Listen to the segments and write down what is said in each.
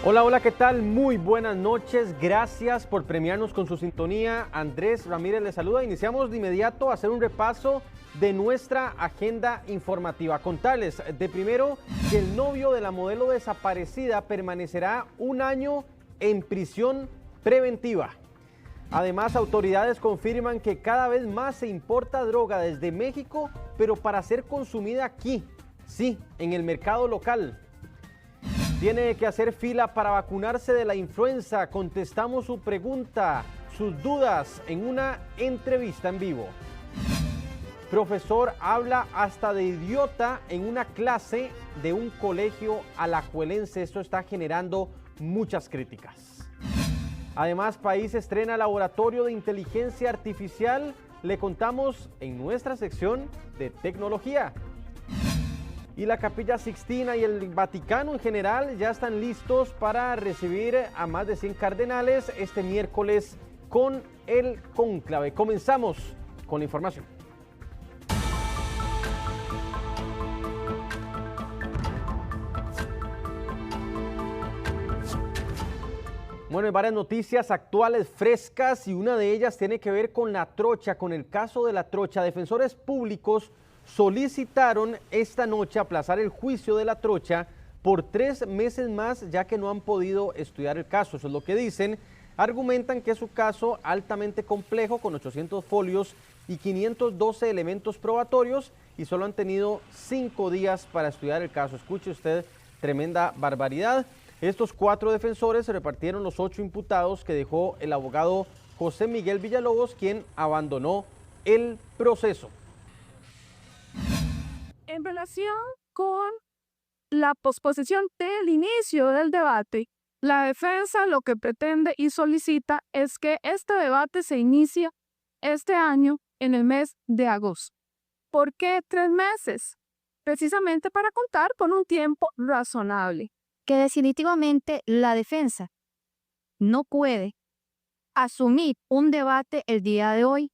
Hola, hola, ¿qué tal? Muy buenas noches, gracias por premiarnos con su sintonía. Andrés Ramírez les saluda. Iniciamos de inmediato a hacer un repaso de nuestra agenda informativa. Contarles de primero que el novio de la modelo desaparecida permanecerá un año en prisión preventiva. Además, autoridades confirman que cada vez más se importa droga desde México, pero para ser consumida aquí, sí, en el mercado local. Tiene que hacer fila para vacunarse de la influenza. Contestamos su pregunta, sus dudas en una entrevista en vivo. Profesor habla hasta de idiota en una clase de un colegio alajuelense. Esto está generando muchas críticas. Además, país estrena laboratorio de inteligencia artificial. Le contamos en nuestra sección de tecnología. Y la Capilla Sixtina y el Vaticano en general ya están listos para recibir a más de 100 cardenales este miércoles con el cónclave. Comenzamos con la información. Bueno, hay varias noticias actuales frescas y una de ellas tiene que ver con la trocha, con el caso de la trocha. Defensores públicos solicitaron esta noche aplazar el juicio de la trocha por 3 meses más, ya que no han podido estudiar el caso. Eso es lo que dicen. Argumentan que es un caso altamente complejo, con 800 folios y 512 elementos probatorios, y solo han tenido 5 días para estudiar el caso. Escuche usted, tremenda barbaridad. Estos 4 defensores se repartieron los 8 imputados que dejó el abogado José Miguel Villalobos, quien abandonó el proceso. En relación con la posposición del inicio del debate, la defensa lo que pretende y solicita es que este debate se inicie este año en el mes de agosto. ¿Por qué 3 meses? Precisamente para contar con un tiempo razonable. Que definitivamente la defensa no puede asumir un debate el día de hoy,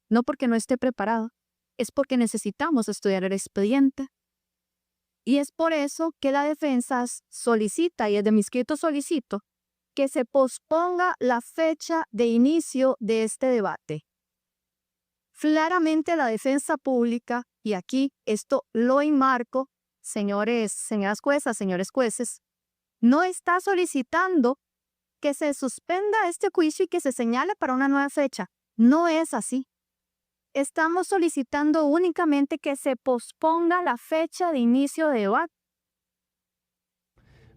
no porque no esté preparado, es porque necesitamos estudiar el expediente. Y es por eso que la defensa solicita, y desde mi escrito solicito, que se posponga la fecha de inicio de este debate. Claramente la defensa pública, y aquí esto lo enmarco, señoras juezas, señores jueces, no está solicitando que se suspenda este juicio y que se señale para una nueva fecha. No es así. Estamos solicitando únicamente que se posponga la fecha de inicio de debate.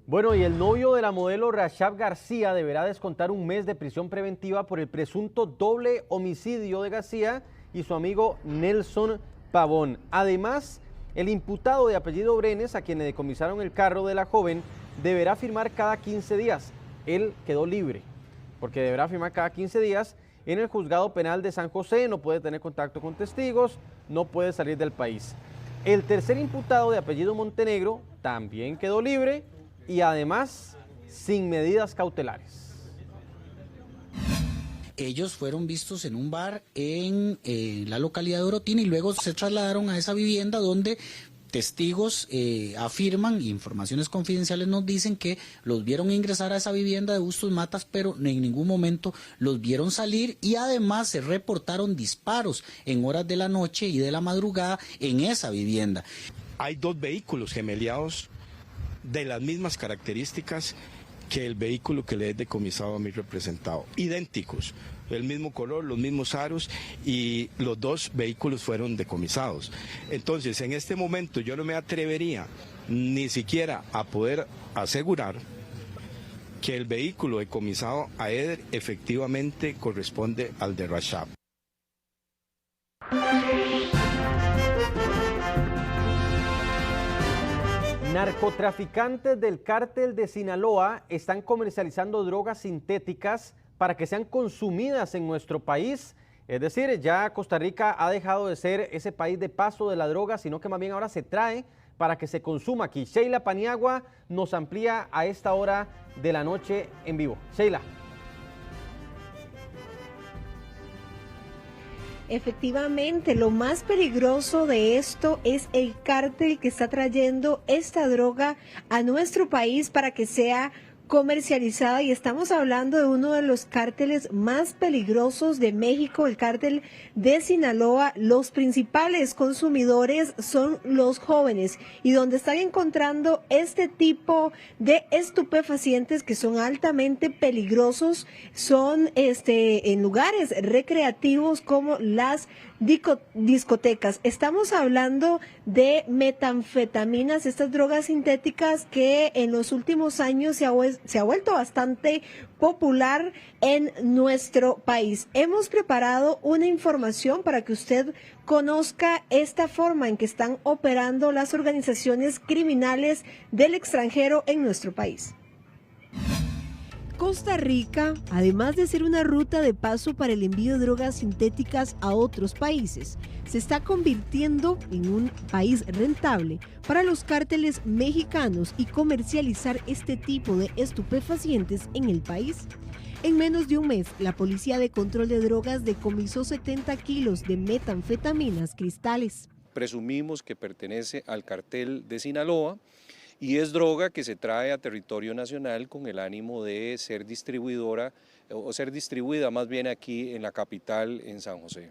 Bueno, y el novio de la modelo Rashab García deberá descontar 1 mes de prisión preventiva por el presunto doble homicidio de García y su amigo Nelson Pavón. Además, el imputado de apellido Brenes, a quien le decomisaron el carro de la joven, deberá firmar cada 15 días. Él quedó libre, porque deberá firmar cada 15 días en el juzgado penal de San José. No puede tener contacto con testigos, no puede salir del país. El tercer imputado de apellido Montenegro también quedó libre y además sin medidas cautelares. Ellos fueron vistos en un bar en la localidad de Orotina y luego se trasladaron a esa vivienda donde testigos afirman, informaciones confidenciales nos dicen que los vieron ingresar a esa vivienda de Bustos Matas, pero en ningún momento los vieron salir, y además se reportaron disparos en horas de la noche y de la madrugada en esa vivienda. Hay 2 vehículos gemeliados de las mismas características que el vehículo que le he decomisado a mi representado, idénticos, el mismo color, los mismos aros, y los 2 vehículos fueron decomisados. Entonces, en este momento yo no me atrevería ni siquiera a poder asegurar que el vehículo decomisado a Eder efectivamente corresponde al de Rashab. Narcotraficantes del cártel de Sinaloa están comercializando drogas sintéticas para que sean consumidas en nuestro país. Es decir, ya Costa Rica ha dejado de ser ese país de paso de la droga, sino que más bien ahora se trae para que se consuma aquí. Sheila Paniagua nos amplía a esta hora de la noche en vivo. Sheila. Efectivamente, lo más peligroso de esto es el cártel que está trayendo esta droga a nuestro país para que sea comercializada, y estamos hablando de uno de los cárteles más peligrosos de México, el cártel de Sinaloa. Los principales consumidores son los jóvenes, y donde están encontrando este tipo de estupefacientes que son altamente peligrosos son en lugares recreativos como las discotecas. Estamos hablando de metanfetaminas, estas drogas sintéticas que en los últimos años se ha vuelto bastante popular en nuestro país. Hemos preparado una información para que usted conozca esta forma en que están operando las organizaciones criminales del extranjero en nuestro país. Costa Rica, además de ser una ruta de paso para el envío de drogas sintéticas a otros países, se está convirtiendo en un país rentable para los cárteles mexicanos y comercializar este tipo de estupefacientes en el país. En menos de un mes, la Policía de Control de Drogas decomisó 70 kilos de metanfetaminas cristales. Presumimos que pertenece al cartel de Sinaloa, y es droga que se trae a territorio nacional con el ánimo de ser distribuidora o ser distribuida más bien aquí en la capital, en San José.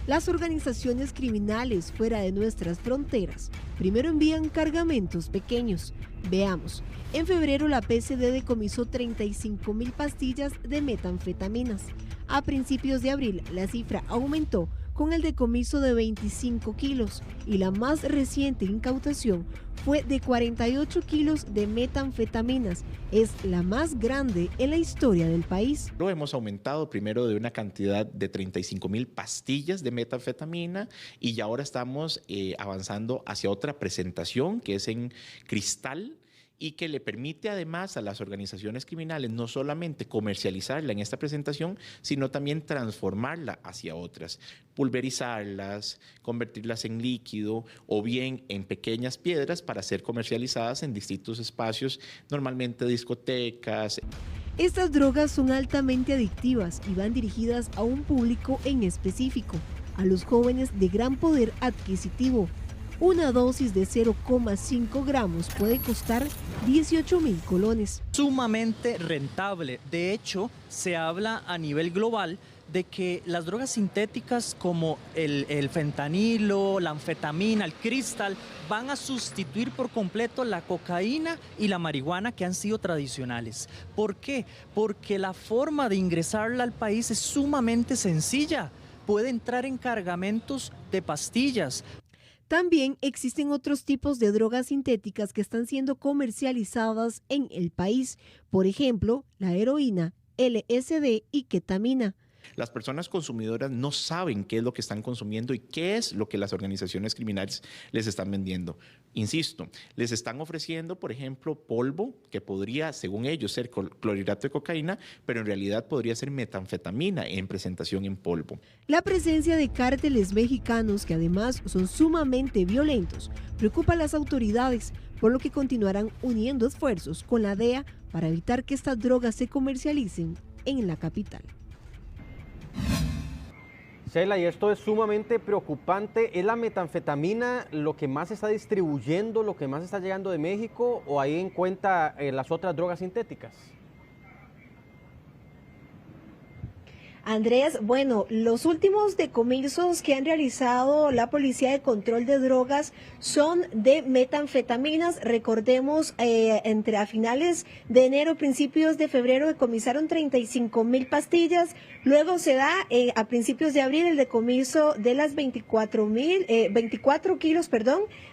Las organizaciones criminales fuera de nuestras fronteras primero envían cargamentos pequeños. Veamos, en febrero la PCD decomisó 35,000 pastillas de metanfetaminas. A principios de abril la cifra aumentó con el decomiso de 25 kilos y la más reciente incautación fue de 48 kilos de metanfetaminas. Es la más grande en la historia del país. Lo hemos aumentado primero de una cantidad de 35,000 pastillas de metanfetamina y ya ahora estamos avanzando hacia otra presentación que es en cristal, y que le permite además a las organizaciones criminales no solamente comercializarla en esta presentación, sino también transformarla hacia otras, pulverizarlas, convertirlas en líquido o bien en pequeñas piedras para ser comercializadas en distintos espacios, normalmente discotecas. Estas drogas son altamente adictivas y van dirigidas a un público en específico, a los jóvenes de gran poder adquisitivo. Una dosis de 0,5 gramos puede costar 18,000 colones. Sumamente rentable. De hecho, se habla a nivel global de que las drogas sintéticas como el fentanilo, la anfetamina, el cristal, van a sustituir por completo la cocaína y la marihuana que han sido tradicionales. ¿Por qué? Porque la forma de ingresarla al país es sumamente sencilla. Puede entrar en cargamentos de pastillas. También existen otros tipos de drogas sintéticas que están siendo comercializadas en el país. Por ejemplo, la heroína, LSD y ketamina. Las personas consumidoras no saben qué es lo que están consumiendo y qué es lo que las organizaciones criminales les están vendiendo. Insisto, les están ofreciendo, por ejemplo, polvo que podría, según ellos, ser clorhidrato de cocaína, pero en realidad podría ser metanfetamina en presentación en polvo. La presencia de cárteles mexicanos, que además son sumamente violentos, preocupa a las autoridades, por lo que continuarán uniendo esfuerzos con la DEA para evitar que estas drogas se comercialicen en la capital. Sheila, y esto es sumamente preocupante. ¿Es la metanfetamina lo que más se está distribuyendo, lo que más está llegando de México, o ahí en cuenta las otras drogas sintéticas? Andrés, bueno, los últimos decomisos que han realizado la Policía de Control de Drogas son de metanfetaminas. Recordemos, entre a finales de enero, principios de febrero, decomisaron 35,000 pastillas. Luego se da a principios de abril el decomiso de las 24 kilos,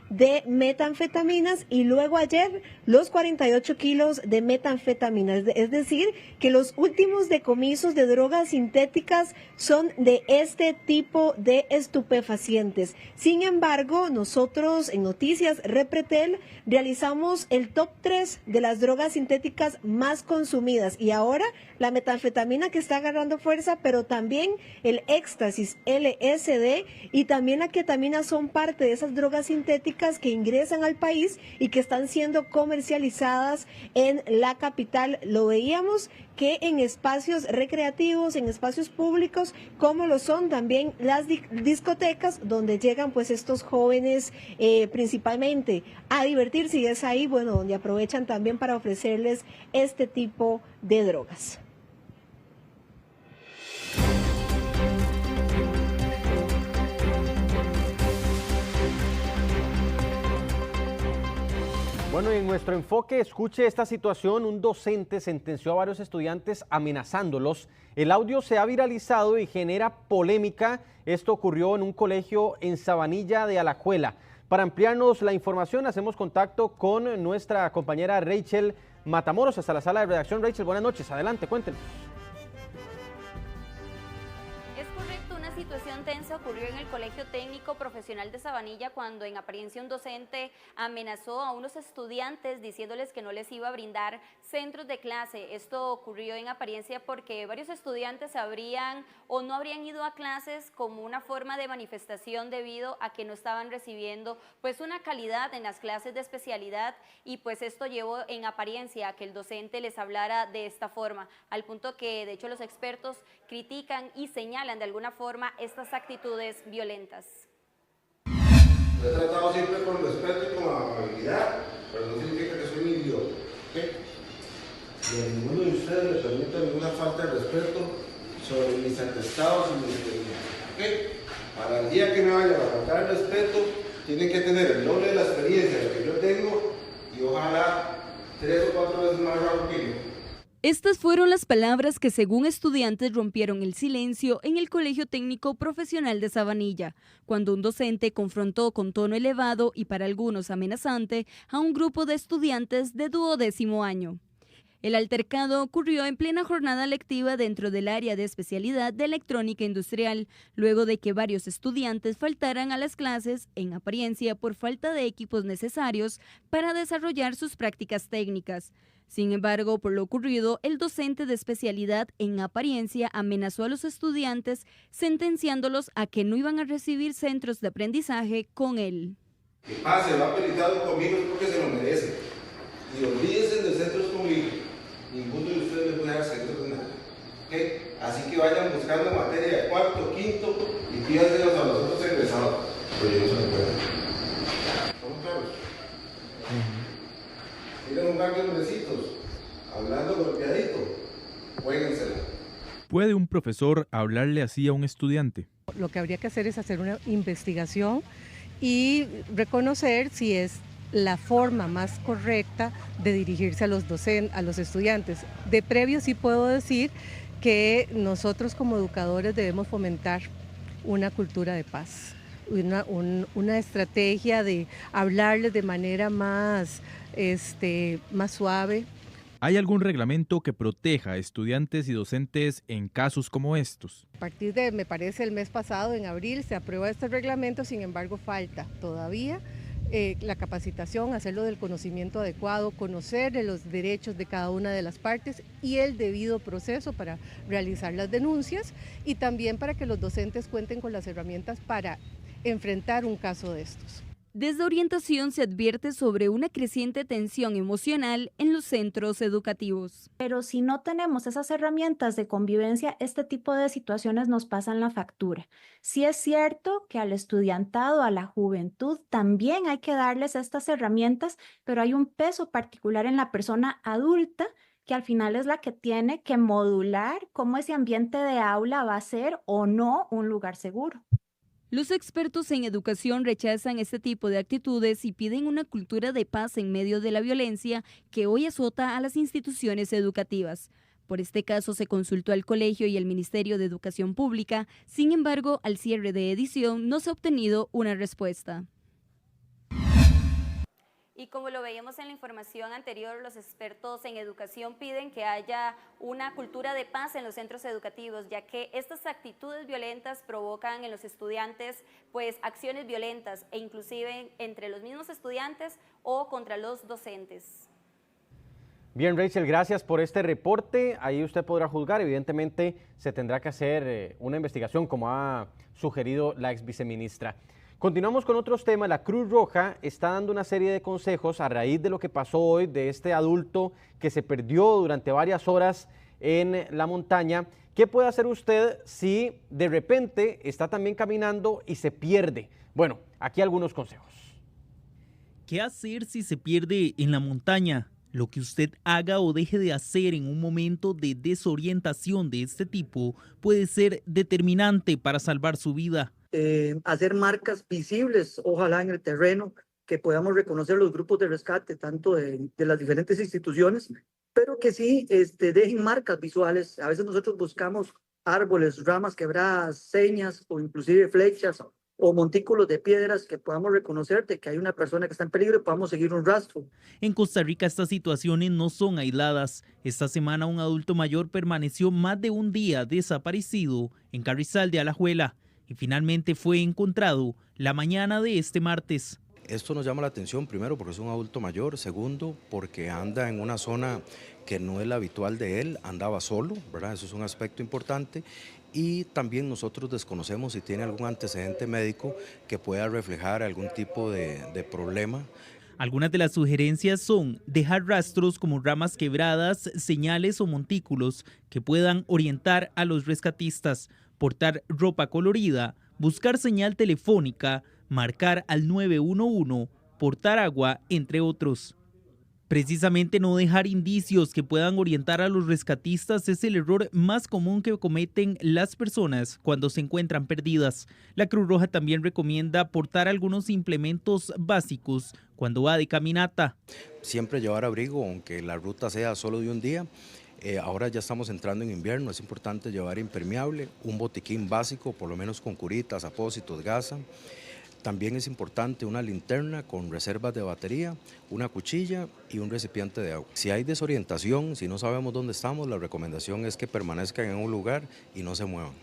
de metanfetaminas, y luego ayer los 48 kilos de metanfetaminas. Es decir, que los últimos decomisos de drogas sintéticas son de este tipo de estupefacientes. Sin embargo, nosotros en Noticias Repretel realizamos el top 3 de las drogas sintéticas más consumidas, y ahora la metanfetamina que está agarrando fuerza, pero también el éxtasis, LSD y también la ketamina son parte de esas drogas sintéticas que ingresan al país y que están siendo comercializadas en la capital. Lo veíamos que en espacios recreativos, en espacios públicos, como lo son también las discotecas, donde llegan pues estos jóvenes principalmente a divertirse, y es ahí, bueno, donde aprovechan también para ofrecerles este tipo de drogas. Bueno, en nuestro enfoque, escuche esta situación. Un docente sentenció a varios estudiantes amenazándolos. El audio se ha viralizado y genera polémica. Esto ocurrió en un colegio en Sabanilla de Alajuela. Para ampliarnos la información, hacemos contacto con nuestra compañera Rachel Matamoros hasta la sala de redacción. Rachel, buenas noches. Adelante, cuéntenos. Situación tensa ocurrió en el Colegio Técnico Profesional de Sabanilla cuando en apariencia un docente amenazó a unos estudiantes diciéndoles que no les iba a brindar centros de clase. Esto ocurrió en apariencia porque varios estudiantes habrían o no habrían ido a clases como una forma de manifestación debido a que no estaban recibiendo pues una calidad en las clases de especialidad, y pues esto llevó en apariencia a que el docente les hablara de esta forma, al punto que de hecho los expertos critican y señalan de alguna forma estas actitudes violentas. He tratado siempre con respeto y con amabilidad, pero no significa que soy un idiota, ¿okay? Y a ninguno de ustedes le permito ninguna falta de respeto sobre mis atestados y mi experiencia, ¿okay? Para el día que me vaya a faltar el respeto, tienen que tener el doble de la experiencia que yo tengo y ojalá 3 o 4 veces más rápido que yo. Estas fueron las palabras que, según estudiantes, rompieron el silencio en el Colegio Técnico Profesional de Sabanilla, cuando un docente confrontó con tono elevado y para algunos amenazante a un grupo de estudiantes de 12º año. El altercado ocurrió en plena jornada lectiva dentro del área de especialidad de electrónica industrial, luego de que varios estudiantes faltaran a las clases, en apariencia por falta de equipos necesarios para desarrollar sus prácticas técnicas. Sin embargo, por lo ocurrido, el docente de especialidad en apariencia amenazó a los estudiantes, sentenciándolos a que no iban a recibir centros de aprendizaje con él. Que pase, va pelitado conmigo es porque se lo merece. Y olvídense de centros conmigo. Ninguno de ustedes le puede dar centros de nada. ¿Okay? Así que vayan buscando materia de 4º, 5º y pídanselos a los otros egresados. Pero yo no se lo puedo. ¿Estamos claros? Miren un cambio de hombrecitos, hablando golpeadito, juéguensela. ¿Puede un profesor hablarle así a un estudiante? Lo que habría que hacer es hacer una investigación y reconocer si es la forma más correcta de dirigirse a los estudiantes. De previo sí puedo decir que nosotros como educadores debemos fomentar una cultura de paz, una estrategia de hablarles de manera más suave. ¿Hay algún reglamento que proteja a estudiantes y docentes en casos como estos? A partir de, me parece, el mes pasado, en abril, se aprueba este reglamento, sin embargo falta todavía la capacitación, hacerlo del conocimiento adecuado, conocer de los derechos de cada una de las partes y el debido proceso para realizar las denuncias, y también para que los docentes cuenten con las herramientas para enfrentar un caso de estos. Desde Orientación se advierte sobre una creciente tensión emocional en los centros educativos. Pero si no tenemos esas herramientas de convivencia, este tipo de situaciones nos pasan la factura. Sí es cierto que al estudiantado, a la juventud, también hay que darles estas herramientas, pero hay un peso particular en la persona adulta que al final es la que tiene que modular cómo ese ambiente de aula va a ser o no un lugar seguro. Los expertos en educación rechazan este tipo de actitudes y piden una cultura de paz en medio de la violencia que hoy azota a las instituciones educativas. Por este caso se consultó al colegio y el Ministerio de Educación Pública, sin embargo, al cierre de edición no se ha obtenido una respuesta. Y como lo veíamos en la información anterior, los expertos en educación piden que haya una cultura de paz en los centros educativos, ya que estas actitudes violentas provocan en los estudiantes pues acciones violentas e inclusive entre los mismos estudiantes o contra los docentes. Bien, Rachel, gracias por este reporte. Ahí usted podrá juzgar. Evidentemente se tendrá que hacer una investigación como ha sugerido la ex viceministra. Continuamos con otros temas. La Cruz Roja está dando una serie de consejos a raíz de lo que pasó hoy, de este adulto que se perdió durante varias horas en la montaña. ¿Qué puede hacer usted si de repente está también caminando y se pierde? Bueno, aquí algunos consejos. ¿Qué hacer si se pierde en la montaña? Lo que usted haga o deje de hacer en un momento de desorientación de este tipo puede ser determinante para salvar su vida. Hacer marcas visibles, ojalá en el terreno, que podamos reconocer los grupos de rescate, tanto de las diferentes instituciones, pero que sí dejen marcas visuales. A veces nosotros buscamos árboles, ramas quebradas, señas o inclusive flechas o montículos de piedras que podamos reconocer de que hay una persona que está en peligro y podamos seguir un rastro. En Costa Rica estas situaciones no son aisladas. Esta semana un adulto mayor permaneció más de un día desaparecido en Carrizal de Alajuela y finalmente fue encontrado la mañana de este martes. Esto nos llama la atención, primero porque es un adulto mayor, segundo porque anda en una zona que no es la habitual de él, andaba solo, ¿verdad? Eso es un aspecto importante. Y también nosotros desconocemos si tiene algún antecedente médico que pueda reflejar algún tipo de problema. Algunas de las sugerencias son dejar rastros como ramas quebradas, señales o montículos que puedan orientar a los rescatistas, portar ropa colorida, buscar señal telefónica, marcar al 911, portar agua, entre otros. Precisamente no dejar indicios que puedan orientar a los rescatistas es el error más común que cometen las personas cuando se encuentran perdidas. La Cruz Roja también recomienda portar algunos implementos básicos cuando va de caminata. Siempre llevar abrigo, aunque la ruta sea solo de un día. Ahora ya estamos entrando en invierno, es importante llevar impermeable, un botiquín básico, por lo menos con curitas, apósitos, gasa. También es importante una linterna con reservas de batería, una cuchilla y un recipiente de agua. Si hay desorientación, si no sabemos dónde estamos, la recomendación es que permanezcan en un lugar y no se muevan.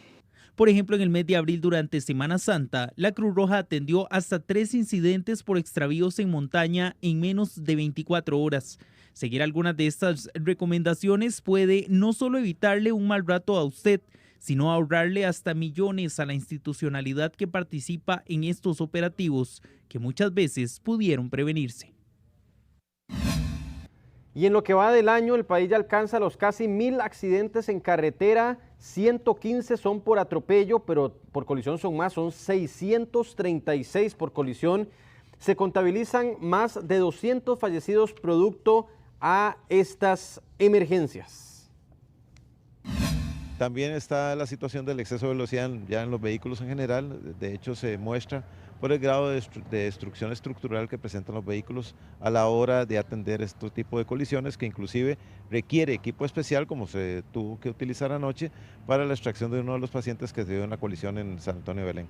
Por ejemplo, en el mes de abril durante Semana Santa, la Cruz Roja atendió hasta 3 incidentes por extravíos en montaña en menos de 24 horas. Seguir algunas de estas recomendaciones puede no solo evitarle un mal rato a usted, sino ahorrarle hasta millones a la institucionalidad que participa en estos operativos, que muchas veces pudieron prevenirse. Y en lo que va del año, el país ya alcanza los casi 1000 accidentes en carretera, 115 son por atropello, pero por colisión son más, son 636 por colisión. Se contabilizan más de 200 fallecidos producto a estas emergencias. También está la situación del exceso de velocidad ya en los vehículos en general. De hecho, se muestra por el grado de destrucción estructural que presentan los vehículos a la hora de atender este tipo de colisiones, que inclusive requiere equipo especial, como se tuvo que utilizar anoche para la extracción de uno de los pacientes que se dio en la colisión en San Antonio de Belén.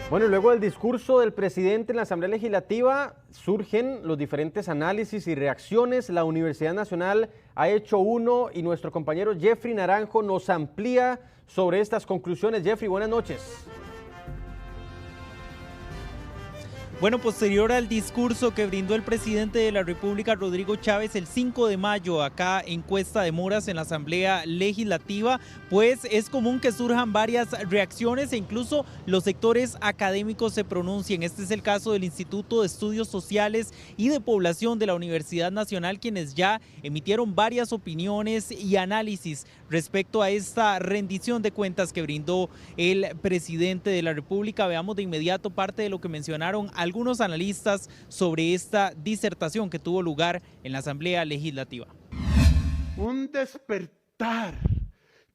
Bueno, luego del discurso del presidente en la Asamblea Legislativa surgen los diferentes análisis y reacciones. La Universidad Nacional ha hecho uno y nuestro compañero Jeffrey Naranjo nos amplía sobre estas conclusiones. Jeffrey, buenas noches. Bueno, posterior al discurso que brindó el presidente de la República, Rodrigo Chávez, el 5 de mayo acá en Cuesta de Moras, en la Asamblea Legislativa, pues es común que surjan varias reacciones e incluso los sectores académicos se pronuncien. Este es el caso del Instituto de Estudios Sociales y de Población de la Universidad Nacional, quienes ya emitieron varias opiniones y análisis respecto a esta rendición de cuentas que brindó el presidente de la República. Veamos de inmediato parte de lo que mencionaron algunos analistas sobre esta disertación que tuvo lugar en la Asamblea Legislativa. Un despertar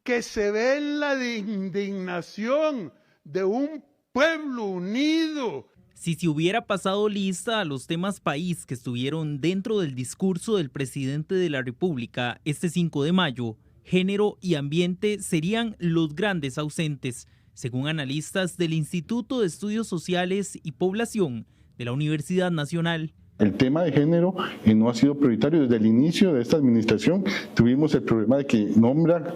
que se ve en la indignación de un pueblo unido. Si se hubiera pasado lista a los temas país que estuvieron dentro del discurso del presidente de la República este 5 de mayo, género y ambiente serían los grandes ausentes, según analistas del Instituto de Estudios Sociales y Población de la Universidad Nacional. El tema de género no ha sido prioritario desde el inicio de esta administración. Tuvimos el problema de que nombra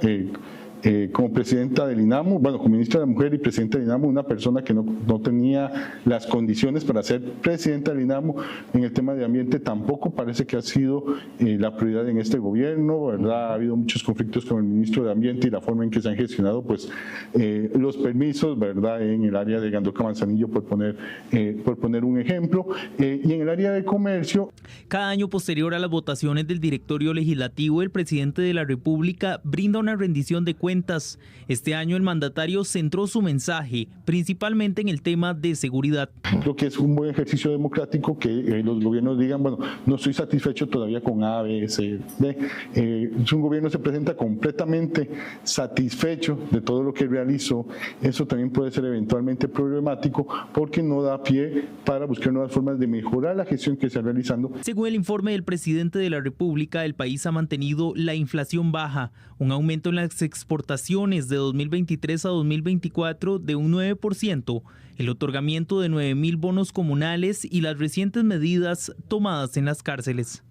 como presidenta del INAMU, bueno, como ministra de la Mujer y presidenta del INAMU, una persona que no tenía las condiciones para ser presidenta del INAMU. En el tema de ambiente tampoco parece que ha sido la prioridad en este gobierno, ¿verdad? Ha habido muchos conflictos con el ministro de Ambiente y la forma en que se han gestionado pues, los permisos, ¿verdad? En el área de Gandoca Manzanillo, por poner un ejemplo, y en el área de comercio. Cada año posterior a las votaciones del directorio legislativo, el presidente de la República brinda una rendición de cuentas. Este año el mandatario centró su mensaje principalmente en el tema de seguridad. Creo que es un buen ejercicio democrático que los gobiernos digan, bueno, no estoy satisfecho todavía con A, B, C, D. Si un gobierno se presenta completamente satisfecho de todo lo que realizó, eso también puede ser eventualmente problemático porque no da pie para buscar nuevas formas de mejorar la gestión que se está realizando. Según el informe del presidente de la República, el país ha mantenido la inflación baja, un aumento en las exportaciones de 2023 a 2024 de un 9%, el otorgamiento de 9,000 bonos comunales y las recientes medidas tomadas en las cárceles.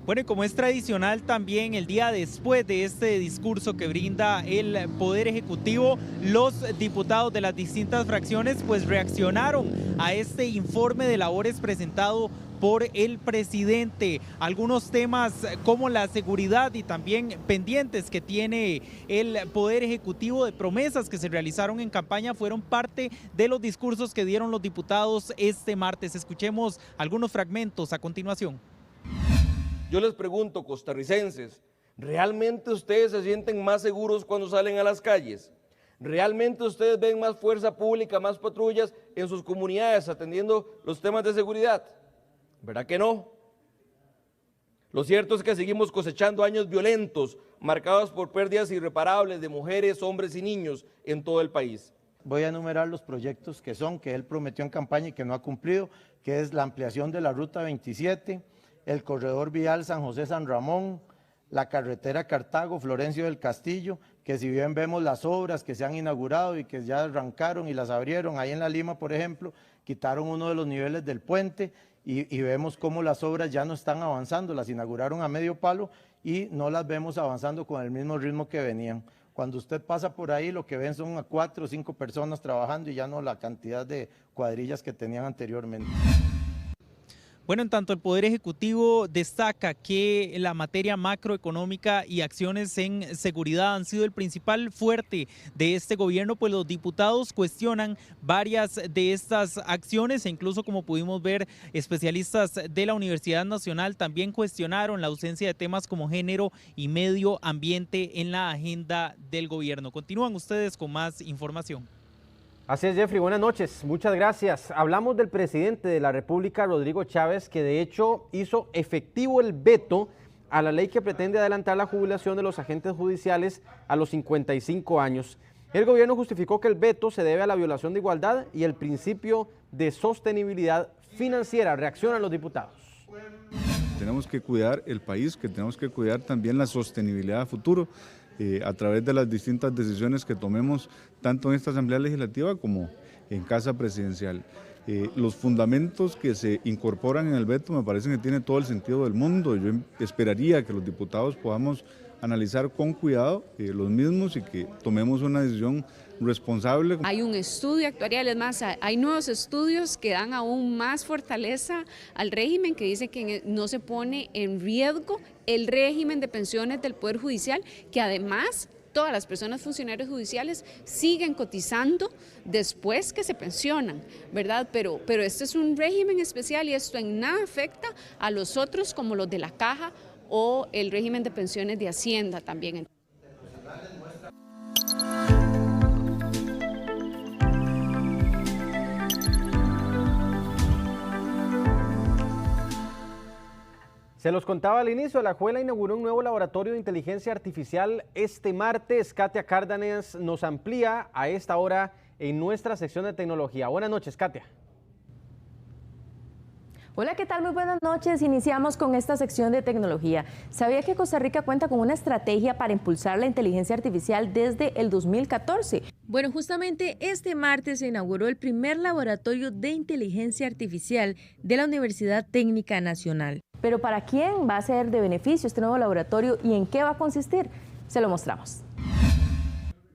Bueno, y como es tradicional también el día después de este discurso que brinda el Poder Ejecutivo, los diputados de las distintas fracciones pues reaccionaron a este informe de labores presentado por el presidente. Algunos temas como la seguridad y también pendientes que tiene el Poder Ejecutivo de promesas que se realizaron en campaña fueron parte de los discursos que dieron los diputados este martes. Escuchemos algunos fragmentos a continuación. Yo les pregunto, costarricenses, ¿realmente ustedes se sienten más seguros cuando salen a las calles? ¿Realmente ustedes ven más fuerza pública, más patrullas en sus comunidades atendiendo los temas de seguridad? ¿Verdad que no? Lo cierto es que seguimos cosechando años violentos, marcados por pérdidas irreparables de mujeres, hombres y niños en todo el país. Voy a enumerar los proyectos que él prometió en campaña y que no ha cumplido, que es la ampliación de la Ruta 27, el corredor vial San José-San Ramón, la carretera Cartago-Florencio del Castillo, que si bien vemos las obras que se han inaugurado y que ya arrancaron y las abrieron, ahí en La Lima, por ejemplo, quitaron uno de los niveles del puente y vemos cómo las obras ya no están avanzando, las inauguraron a medio palo y no las vemos avanzando con el mismo ritmo que venían. Cuando usted pasa por ahí, lo que ven son a 4 o 5 personas trabajando y ya no la cantidad de cuadrillas que tenían anteriormente. Bueno, en tanto el Poder Ejecutivo destaca que la materia macroeconómica y acciones en seguridad han sido el principal fuerte de este gobierno, pues los diputados cuestionan varias de estas acciones e incluso, como pudimos ver, especialistas de la Universidad Nacional también cuestionaron la ausencia de temas como género y medio ambiente en la agenda del gobierno. Continúan ustedes con más información. Así es, Jeffrey, buenas noches, muchas gracias. Hablamos del presidente de la República, Rodrigo Chávez, que de hecho hizo efectivo el veto a la ley que pretende adelantar la jubilación de los agentes judiciales a los 55 años. El gobierno justificó que el veto se debe a la violación de igualdad y el principio de sostenibilidad financiera. Reaccionan los diputados. Tenemos que cuidar el país, que tenemos que cuidar también la sostenibilidad a futuro. A través de las distintas decisiones que tomemos tanto en esta Asamblea Legislativa como en Casa Presidencial. Los fundamentos que se incorporan en el veto me parecen que tiene todo el sentido del mundo. Yo esperaría que los diputados podamos analizar con cuidado los mismos y que tomemos una decisión responsable. Hay un estudio actuarial, es más, hay nuevos estudios que dan aún más fortaleza al régimen, que dice que no se pone en riesgo el régimen de pensiones del Poder Judicial, que además todas las personas funcionarios judiciales siguen cotizando después que se pensionan, ¿verdad? Pero este es un régimen especial y esto en nada afecta a los otros como los de la Caja o el régimen de pensiones de Hacienda también. Se los contaba al inicio, la Juela inauguró un nuevo laboratorio de inteligencia artificial este martes. Katia Cárdenas nos amplía a esta hora en nuestra sección de tecnología. Buenas noches, Katia. Hola, ¿qué tal? Muy buenas noches. Iniciamos con esta sección de tecnología. ¿Sabía que Costa Rica cuenta con una estrategia para impulsar la inteligencia artificial desde el 2014? Bueno, justamente este martes se inauguró el primer laboratorio de inteligencia artificial de la Universidad Técnica Nacional. Pero ¿para quién va a ser de beneficio este nuevo laboratorio y en qué va a consistir? Se lo mostramos.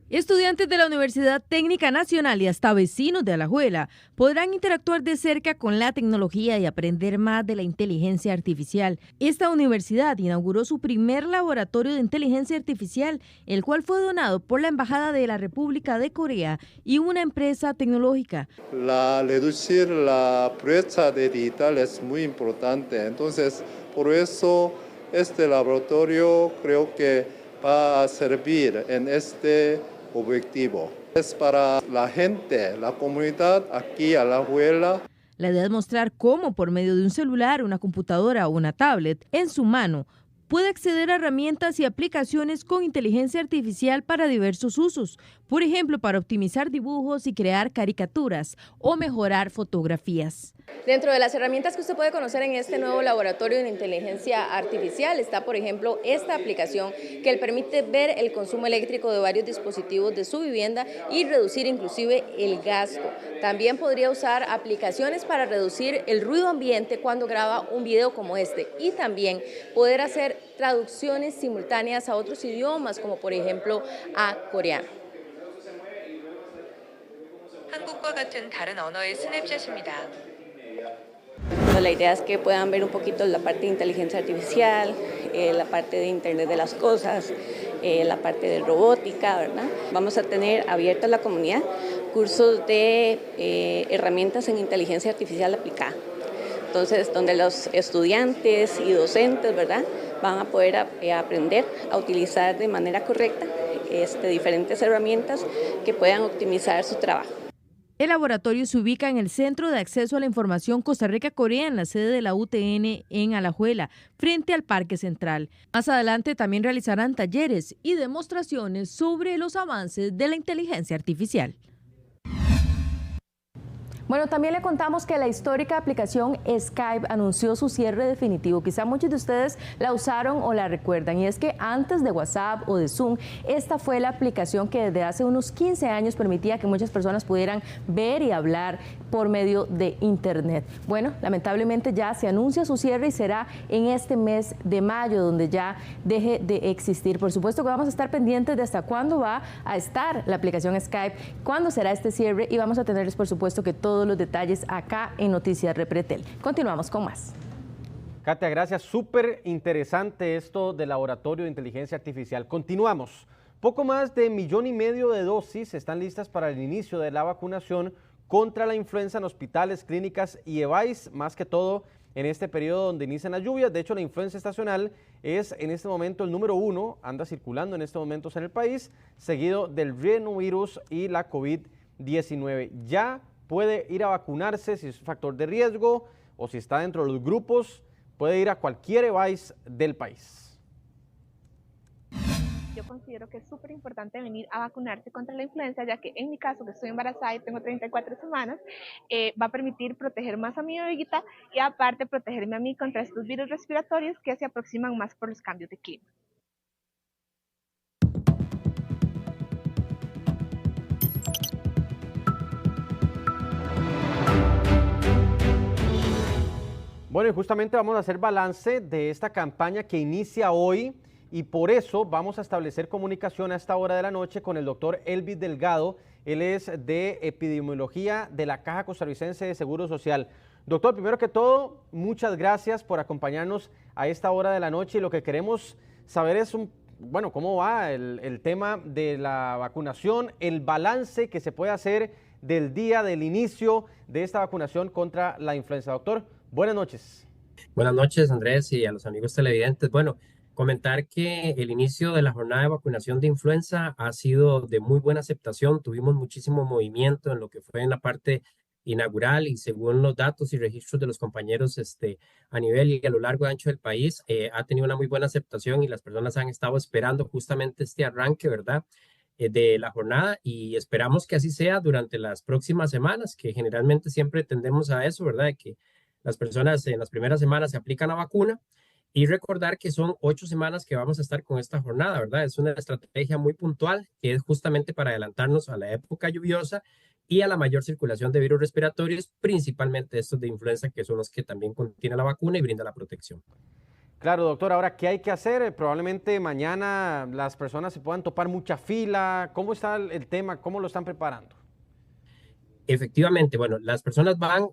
Estudiantes de la Universidad Técnica Nacional y hasta vecinos de Alajuela podrán interactuar de cerca con la tecnología y aprender más de la inteligencia artificial. Esta universidad inauguró su primer laboratorio de inteligencia artificial, el cual fue donado por la Embajada de la República de Corea y una empresa tecnológica. Reducir la brecha digital es muy importante, entonces por eso este laboratorio creo que va a servir en este objetivo. Es para la gente, la comunidad aquí a Alajuela. La idea es mostrar cómo por medio de un celular, una computadora o una tablet en su mano puede acceder a herramientas y aplicaciones con inteligencia artificial para diversos usos, por ejemplo, para optimizar dibujos y crear caricaturas o mejorar fotografías. Dentro de las herramientas que usted puede conocer en este nuevo laboratorio de inteligencia artificial está, por ejemplo, esta aplicación que le permite ver el consumo eléctrico de varios dispositivos de su vivienda y reducir inclusive el gasto. También podría usar aplicaciones para reducir el ruido ambiente cuando graba un video como este y también poder hacer traducciones simultáneas a otros idiomas, como por ejemplo a coreano. 한국과 같은 다른 언어의 스냅샷입니다. La idea es que puedan ver un poquito la parte de inteligencia artificial, la parte de Internet de las cosas, la parte de robótica, ¿verdad? Vamos a tener abierta a la comunidad cursos de herramientas en inteligencia artificial aplicada. Entonces, donde los estudiantes y docentes, ¿verdad?, van a poder aprender a utilizar de manera correcta diferentes herramientas que puedan optimizar su trabajo. El laboratorio se ubica en el Centro de Acceso a la Información Costa Rica-Corea, en la sede de la UTN en Alajuela, frente al Parque Central. Más adelante también realizarán talleres y demostraciones sobre los avances de la inteligencia artificial. Bueno, también le contamos que la histórica aplicación Skype anunció su cierre definitivo. Quizá muchos de ustedes la usaron o la recuerdan, y es que antes de WhatsApp o de Zoom, esta fue la aplicación que desde hace unos 15 años permitía que muchas personas pudieran ver y hablar por medio de Internet. Bueno, lamentablemente ya se anuncia su cierre y será en este mes de mayo donde ya deje de existir. Por supuesto que vamos a estar pendientes de hasta cuándo va a estar la aplicación Skype, cuándo será este cierre, y vamos a tenerles por supuesto que todos los detalles acá en Noticias Repretel. Continuamos con más. Katia, gracias. Súper interesante esto del laboratorio de inteligencia artificial. Continuamos. Poco más de 1,5 millones de dosis están listas para el inicio de la vacunación contra la influenza en hospitales, clínicas y EVAIS, más que todo en este periodo donde inician las lluvias. De hecho, la influenza estacional es en este momento el número 1, anda circulando en estos momentos en el país, seguido del rinovirus y la COVID-19. Ya puede ir a vacunarse si es un factor de riesgo o si está dentro de los grupos, puede ir a cualquier EVAIS del país. Yo considero que es súper importante venir a vacunarse contra la influenza, ya que en mi caso, que estoy embarazada y tengo 34 semanas, va a permitir proteger más a mi bebita y aparte protegerme a mí contra estos virus respiratorios que se aproximan más por los cambios de clima. Bueno, y justamente vamos a hacer balance de esta campaña que inicia hoy, y por eso vamos a establecer comunicación a esta hora de la noche con el doctor Elvis Delgado. Él es de epidemiología de la Caja Costarricense de Seguro Social. Doctor, primero que todo, muchas gracias por acompañarnos a esta hora de la noche, y lo que queremos saber es cómo va el tema de la vacunación, el balance que se puede hacer del día del inicio de esta vacunación contra la influenza. Doctor, buenas noches. Buenas noches, Andrés, y a los amigos televidentes. Bueno, comentar que el inicio de la jornada de vacunación de influenza ha sido de muy buena aceptación. Tuvimos muchísimo movimiento en lo que fue en la parte inaugural, y según los datos y registros de los compañeros a nivel y a lo largo y ancho del país, ha tenido una muy buena aceptación y las personas han estado esperando justamente este arranque, ¿verdad?, de la jornada, y esperamos que así sea durante las próximas semanas, que generalmente siempre tendemos a eso, ¿verdad?, de que las personas en las primeras semanas se aplican la vacuna, y recordar que son 8 semanas que vamos a estar con esta jornada, ¿verdad? Es una estrategia muy puntual que es justamente para adelantarnos a la época lluviosa y a la mayor circulación de virus respiratorios, principalmente estos de influenza, que son los que también contiene la vacuna y brinda la protección. Claro, doctor. Ahora, ¿qué hay que hacer? Probablemente mañana las personas se puedan topar mucha fila. ¿Cómo está el tema? ¿Cómo lo están preparando? Efectivamente, bueno, las personas van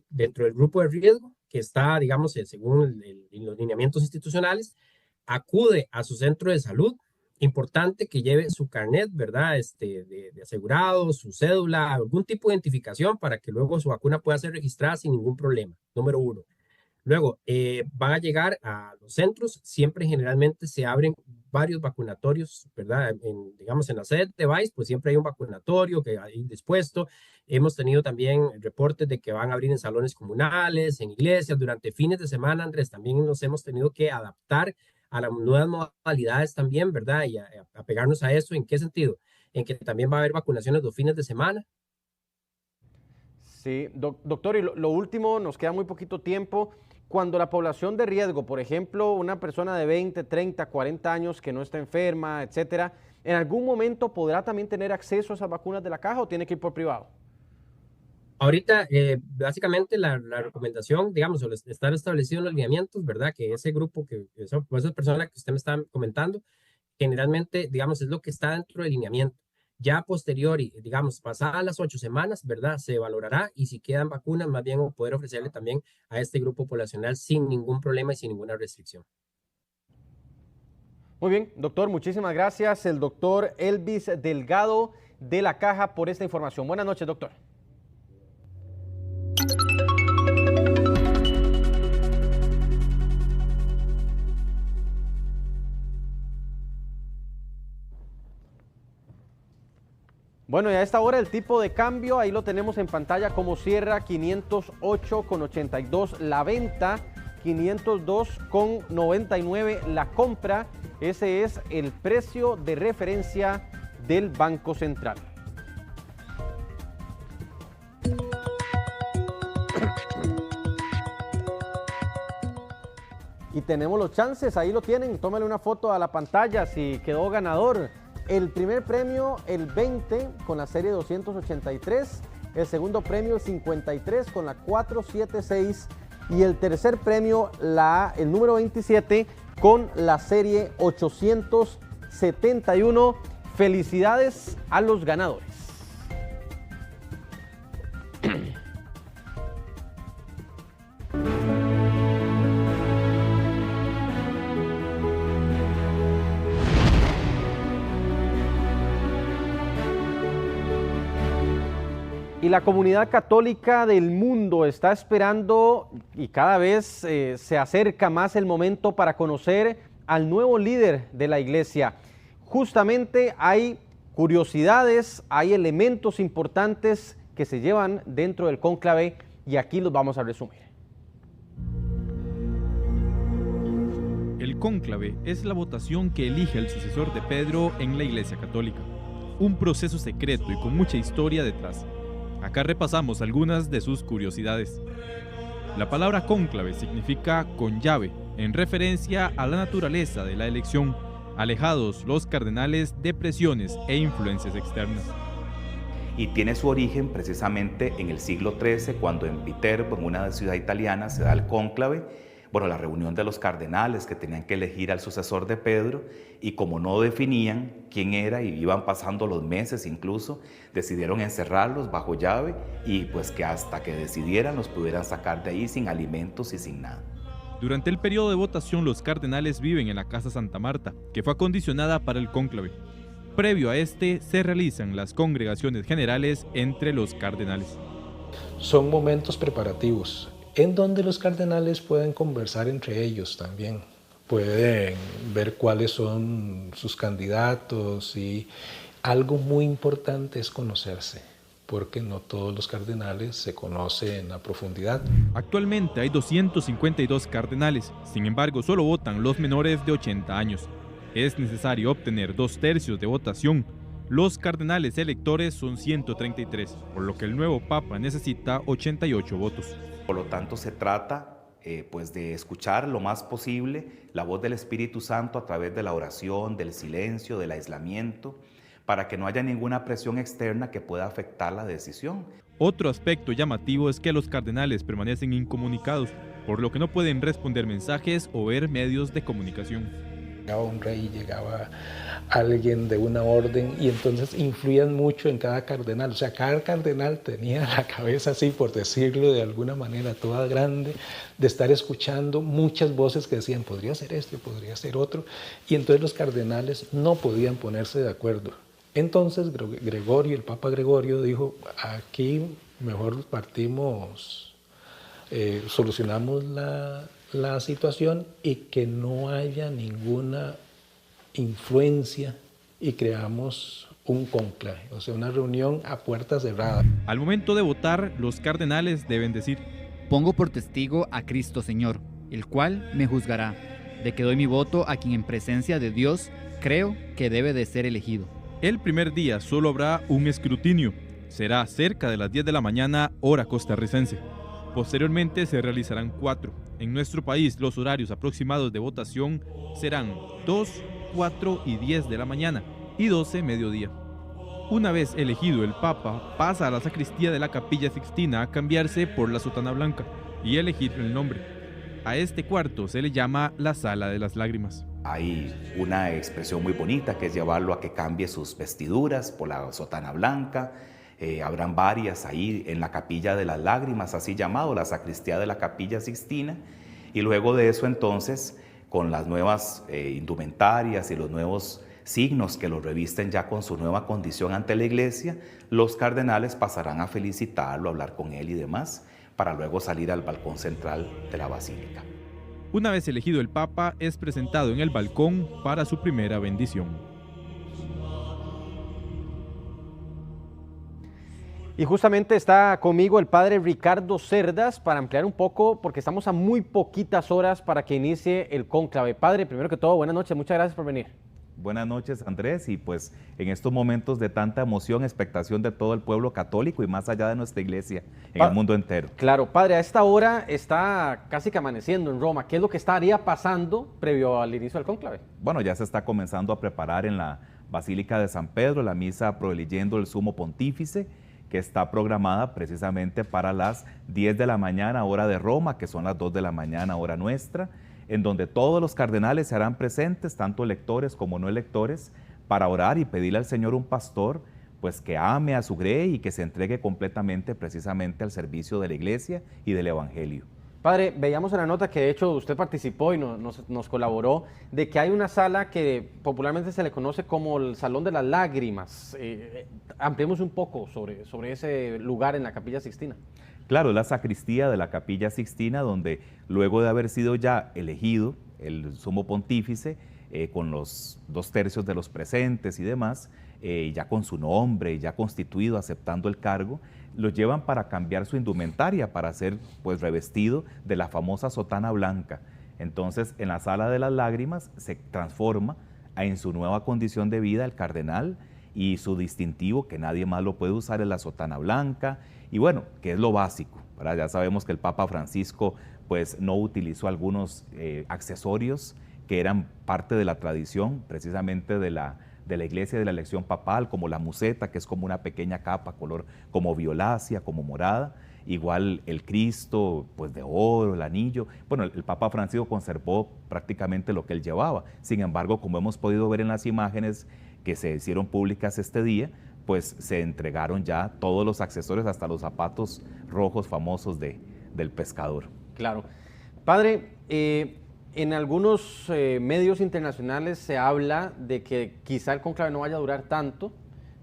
dentro del grupo de riesgo que está, digamos, según los lineamientos institucionales, acude a su centro de salud. Importante que lleve su carnet, ¿verdad? De asegurado, su cédula, algún tipo de identificación para que luego su vacuna pueda ser registrada sin ningún problema, número 1. Luego, van a llegar a los centros, siempre generalmente se abren varios vacunatorios, ¿verdad? Digamos, en la sede de Vice, pues siempre hay un vacunatorio que hay dispuesto. Hemos tenido también reportes de que van a abrir en salones comunales, en iglesias, durante fines de semana, Andrés, también nos hemos tenido que adaptar a las nuevas modalidades también, ¿verdad? Y a pegarnos a eso. ¿En qué sentido? En que también va a haber vacunaciones los fines de semana. Sí, doctor, y lo último, nos queda muy poquito tiempo. Cuando la población de riesgo, por ejemplo, una persona de 20, 30, 40 años que no está enferma, etcétera, ¿en algún momento podrá también tener acceso a esas vacunas de la caja o tiene que ir por privado? Ahorita, básicamente la recomendación, digamos, estar establecido en los lineamientos, ¿verdad? Que ese grupo, esas personas que usted me está comentando, generalmente, digamos, es lo que está dentro del lineamiento. Ya posterior, y digamos, pasadas las 8 semanas, ¿verdad? Se valorará y si quedan vacunas, más bien poder ofrecerle también a este grupo poblacional sin ningún problema y sin ninguna restricción. Muy bien, doctor, muchísimas gracias. El doctor Elvis Delgado de la Caja por esta información. Buenas noches, doctor. Bueno, y a esta hora el tipo de cambio, ahí lo tenemos en pantalla como cierra, 508,82 la venta, 502,99 la compra. Ese es el precio de referencia del Banco Central. Y tenemos los chances, ahí lo tienen, tómale una foto a la pantalla si quedó ganador. El primer premio, el 20, con la serie 283. El segundo premio, el 53, con la 476. Y el tercer premio, el número 27, con la serie 871. Felicidades a los ganadores. Y la comunidad católica del mundo está esperando y cada vez se acerca más el momento para conocer al nuevo líder de la iglesia. Justamente hay curiosidades, hay elementos importantes que se llevan dentro del cónclave y aquí los vamos a resumir. El cónclave es la votación que elige el sucesor de Pedro en la Iglesia Católica. Un proceso secreto y con mucha historia detrás. Acá repasamos algunas de sus curiosidades. La palabra cónclave significa con llave, en referencia a la naturaleza de la elección, alejados los cardenales de presiones e influencias externas. Y tiene su origen precisamente en el siglo XIII, cuando en Viterbo, en una ciudad italiana, se da el cónclave, la reunión de los cardenales que tenían que elegir al sucesor de Pedro, y como no definían quién era y iban pasando los meses incluso, decidieron encerrarlos bajo llave y pues que hasta que decidieran los pudieran sacar de ahí sin alimentos y sin nada. Durante el periodo de votación, los cardenales viven en la Casa Santa Marta, que fue acondicionada para el cónclave. Previo a este, se realizan las congregaciones generales entre los cardenales. Son momentos preparativos, en donde los cardenales pueden conversar entre ellos también, pueden ver cuáles son sus candidatos y algo muy importante es conocerse, porque no todos los cardenales se conocen a profundidad. Actualmente hay 252 cardenales, sin embargo solo votan los menores de 80 años. Es necesario obtener 2/3 de votación. Los cardenales electores son 133, por lo que el nuevo Papa necesita 88 votos. Por lo tanto, se trata de escuchar lo más posible la voz del Espíritu Santo a través de la oración, del silencio, del aislamiento, para que no haya ninguna presión externa que pueda afectar la decisión. Otro aspecto llamativo es que los cardenales permanecen incomunicados, por lo que no pueden responder mensajes o ver medios de comunicación. Llegaba un rey, llegaba alguien de una orden y entonces influían mucho en cada cardenal. O sea, cada cardenal tenía la cabeza así, por decirlo de alguna manera, toda grande, de estar escuchando muchas voces que decían, podría ser este, podría ser otro. Y entonces los cardenales no podían ponerse de acuerdo. Entonces Gregorio, el Papa Gregorio, dijo, aquí mejor partimos, solucionamos la situación y que no haya ninguna influencia y creamos un cónclave, o sea, una reunión a puerta cerrada. Al momento de votar, los cardenales deben decir: pongo por testigo a Cristo Señor, el cual me juzgará, de que doy mi voto a quien en presencia de Dios creo que debe de ser elegido. El primer día solo habrá un escrutinio. Será cerca de las 10 de la mañana, hora costarricense. Posteriormente se realizarán 4. En nuestro país, los horarios aproximados de votación serán 2, 4 y 10 de la mañana y 12 mediodía. Una vez elegido el Papa, pasa a la sacristía de la Capilla Sixtina a cambiarse por la sotana blanca y elegir el nombre. A este cuarto se le llama la Sala de las Lágrimas. Hay una expresión muy bonita que es llevarlo a que cambie sus vestiduras por la sotana blanca. Habrán varias ahí en la Capilla de las Lágrimas, así llamado, la sacristía de la Capilla Sixtina. Y luego de eso entonces, con las nuevas indumentarias y los nuevos signos que lo revisten ya con su nueva condición ante la iglesia, los cardenales pasarán a felicitarlo, a hablar con él y demás, para luego salir al balcón central de la basílica. Una vez elegido el Papa, es presentado en el balcón para su primera bendición. Y justamente está conmigo el padre Ricardo Cerdas para ampliar un poco, porque estamos a muy poquitas horas para que inicie el cónclave. Padre, primero que todo, buenas noches, muchas gracias por venir. Buenas noches, Andrés, y pues en estos momentos de tanta emoción, expectación de todo el pueblo católico y más allá de nuestra iglesia, en el mundo entero. Claro, padre, a esta hora está casi que amaneciendo en Roma. ¿Qué es lo que estaría pasando previo al inicio del cónclave? Bueno, ya se está comenzando a preparar en la Basílica de San Pedro la misa proeliyendo el Sumo Pontífice, que está programada precisamente para las 10 de la mañana, hora de Roma, que son las 2 de la mañana, hora nuestra, en donde todos los cardenales se harán presentes, tanto electores como no electores, para orar y pedirle al Señor un pastor, pues que ame a su grey y que se entregue completamente precisamente al servicio de la iglesia y del evangelio. Padre, veíamos en la nota que de hecho usted participó y nos colaboró de que hay una sala que popularmente se le conoce como el Salón de las Lágrimas. Ampliemos un poco sobre ese lugar en la Capilla Sixtina. Claro, la sacristía de la Capilla Sixtina, donde luego de haber sido ya elegido el Sumo Pontífice, con los 2/3 de los presentes y demás, ya con su nombre, ya constituido, aceptando el cargo, lo llevan para cambiar su indumentaria, para ser pues revestido de la famosa sotana blanca. Entonces, en la Sala de las Lágrimas se transforma en su nueva condición de vida el cardenal, y su distintivo, que nadie más lo puede usar, es la sotana blanca, y bueno, que es lo básico, ¿verdad? Ya sabemos que el Papa Francisco pues no utilizó algunos accesorios que eran parte de la tradición precisamente de la iglesia, de la elección papal, como la museta, que es como una pequeña capa, color como violácea, como morada. Igual el Cristo, pues de oro, el anillo. Bueno, el Papa Francisco conservó prácticamente lo que él llevaba. Sin embargo, como hemos podido ver en las imágenes que se hicieron públicas este día, pues se entregaron ya todos los accesorios, hasta los zapatos rojos famosos del pescador. Claro. Padre, en algunos medios internacionales se habla de que quizá el cónclave no vaya a durar tanto,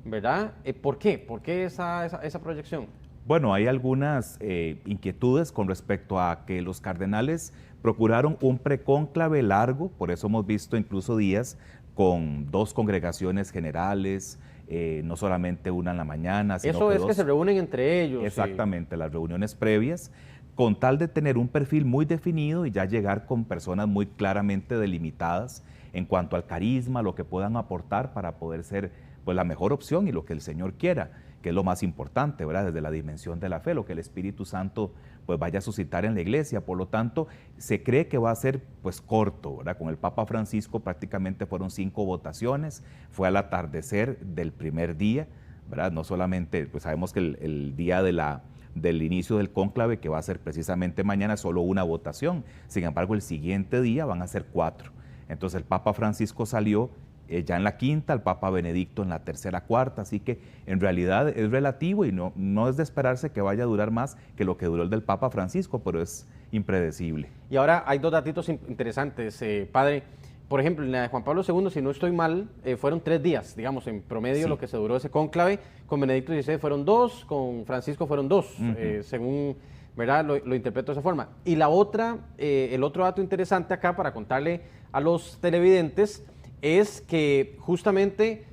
¿verdad? ¿Por qué? ¿Por qué esa proyección? Bueno, hay algunas inquietudes con respecto a que los cardenales procuraron un precónclave largo, por eso hemos visto incluso días con 2 congregaciones generales, no solamente una en la mañana, sino eso es dos. Que se reúnen entre ellos. Exactamente, sí. Las reuniones previas, con tal de tener un perfil muy definido y ya llegar con personas muy claramente delimitadas en cuanto al carisma, lo que puedan aportar para poder ser pues la mejor opción y lo que el Señor quiera, que es lo más importante, ¿verdad? Desde la dimensión de la fe, lo que el Espíritu Santo pues vaya a suscitar en la iglesia. Por lo tanto, se cree que va a ser pues corto, ¿verdad? Con el Papa Francisco prácticamente fueron 5 votaciones, fue al atardecer del primer día ¿verdad? No solamente, pues sabemos que el día del inicio del cónclave, que va a ser precisamente mañana, solo una votación. Sin embargo, el siguiente día van a ser 4. Entonces el Papa Francisco salió ya en la quinta, el Papa Benedicto en la tercera, cuarta, así que en realidad es relativo y no es de esperarse que vaya a durar más que lo que duró el del Papa Francisco, pero es impredecible. Y ahora hay 2 datitos interesantes, padre. Por ejemplo, en la de Juan Pablo II, si no estoy mal, fueron 3 días, digamos, en promedio, sí, lo que se duró ese cónclave. Con Benedicto XVI fueron 2, con Francisco fueron 2, según, ¿verdad?, lo interpreto de esa forma. Y la otra, el otro dato interesante acá para contarle a los televidentes es que justamente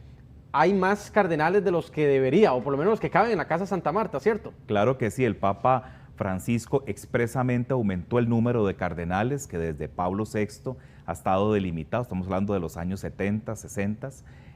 hay más cardenales de los que debería, o por lo menos los que caben en la Casa Santa Marta, ¿cierto? Claro que sí, el Papa Francisco expresamente aumentó el número de cardenales que desde Pablo VI ha estado delimitado, estamos hablando de los años 70, 60,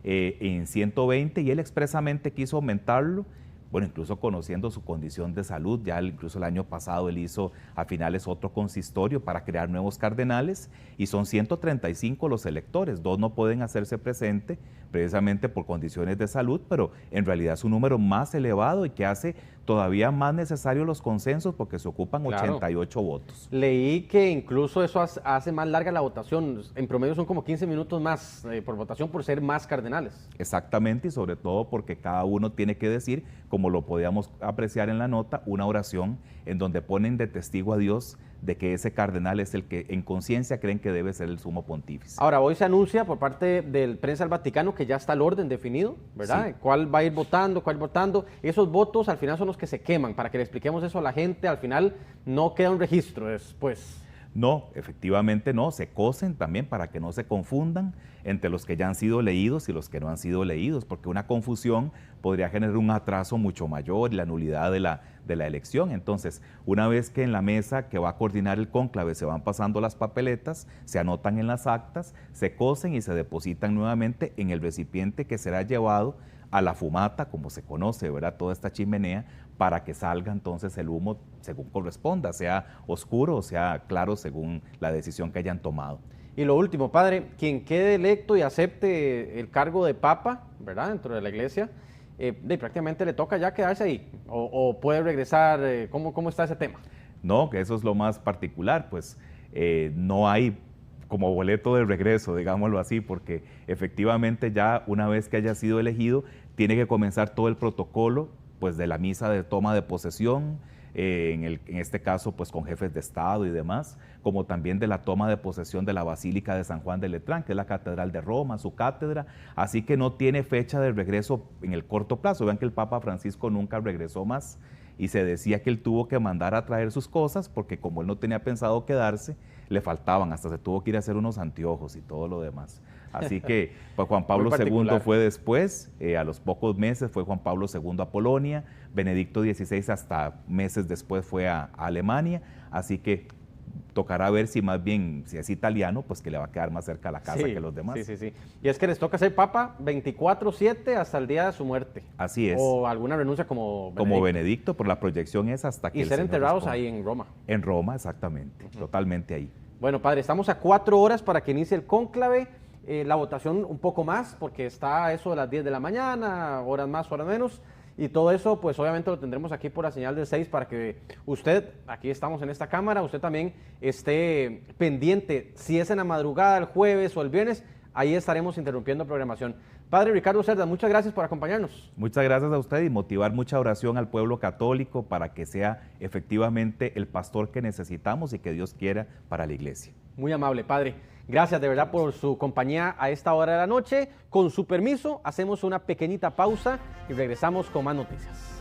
en 120, y él expresamente quiso aumentarlo, bueno, incluso conociendo su condición de salud. Ya incluso el año pasado él hizo a finales otro consistorio para crear nuevos cardenales, y son 135 los electores, 2 no pueden hacerse presente precisamente por condiciones de salud, pero en realidad es un número más elevado y que hace todavía más necesarios los consensos porque se ocupan 88 votos. Leí que incluso eso hace más larga la votación, en promedio son como 15 minutos más por votación por ser más cardenales. Exactamente, y sobre todo porque cada uno tiene que decir, como lo podíamos apreciar en la nota, una oración en donde ponen de testigo a Dios de que ese cardenal es el que en conciencia creen que debe ser el sumo pontífice. Ahora, hoy se anuncia por parte del Prensa del Vaticano que ya está el orden definido, ¿verdad? Sí. ¿Cuál va a ir votando, cuál votando? Esos votos al final son los que se queman. Para que le expliquemos eso a la gente, al final no queda un registro después. No, efectivamente no, se cosen también para que no se confundan entre los que ya han sido leídos y los que no han sido leídos, porque una confusión podría generar un atraso mucho mayor y la nulidad de la elección. Entonces, una vez que en la mesa que va a coordinar el cónclave se van pasando las papeletas, se anotan en las actas, se cosen y se depositan nuevamente en el recipiente que será llevado a la fumata, como se conoce, ¿verdad?, toda esta chimenea, para que salga entonces el humo según corresponda, sea oscuro o sea claro según la decisión que hayan tomado. Y lo último, padre, quien quede electo y acepte el cargo de papa, ¿verdad?, dentro de la iglesia, prácticamente le toca ya quedarse ahí, o puede regresar. ¿Cómo está ese tema? No, que eso es lo más particular, pues no hay como boleto de regreso, digámoslo así, porque efectivamente ya una vez que haya sido elegido, tiene que comenzar todo el protocolo, pues de la misa de toma de posesión, en este caso pues con jefes de Estado y demás, como también de la toma de posesión de la Basílica de San Juan de Letrán, que es la Catedral de Roma, su cátedra, así que no tiene fecha de regreso en el corto plazo. Vean que el Papa Francisco nunca regresó más, y se decía que él tuvo que mandar a traer sus cosas porque como él no tenía pensado quedarse, le faltaban, hasta se tuvo que ir a hacer unos anteojos y todo lo demás. Así que pues, Juan Pablo II fue después, a los pocos meses fue Juan Pablo II a Polonia, Benedicto XVI hasta meses después fue a Alemania, así que tocará ver si más bien, si es italiano, pues que le va a quedar más cerca a la casa que los demás. Sí. Y es que les toca ser papa 24/7 hasta el día de su muerte. Así es. O alguna renuncia como Benedicto. Como Benedicto, por la proyección es hasta que y ser enterrados ahí en Roma. En Roma, exactamente, totalmente ahí. Bueno, padre, estamos a 4 horas para que inicie el cónclave. La votación un poco más, porque está a eso de las 10 de la mañana, horas más, horas menos. Y todo eso, pues obviamente lo tendremos aquí por la señal del 6 para que usted, aquí estamos en esta cámara, usted también esté pendiente. Si es en la madrugada, el jueves o el viernes, ahí estaremos interrumpiendo programación. Padre Ricardo Cerdas, muchas gracias por acompañarnos. Muchas gracias a usted y motivar mucha oración al pueblo católico para que sea efectivamente el pastor que necesitamos y que Dios quiera para la iglesia. Muy amable, padre. Gracias de verdad por su compañía a esta hora de la noche. Con su permiso, hacemos una pequeñita pausa y regresamos con más noticias.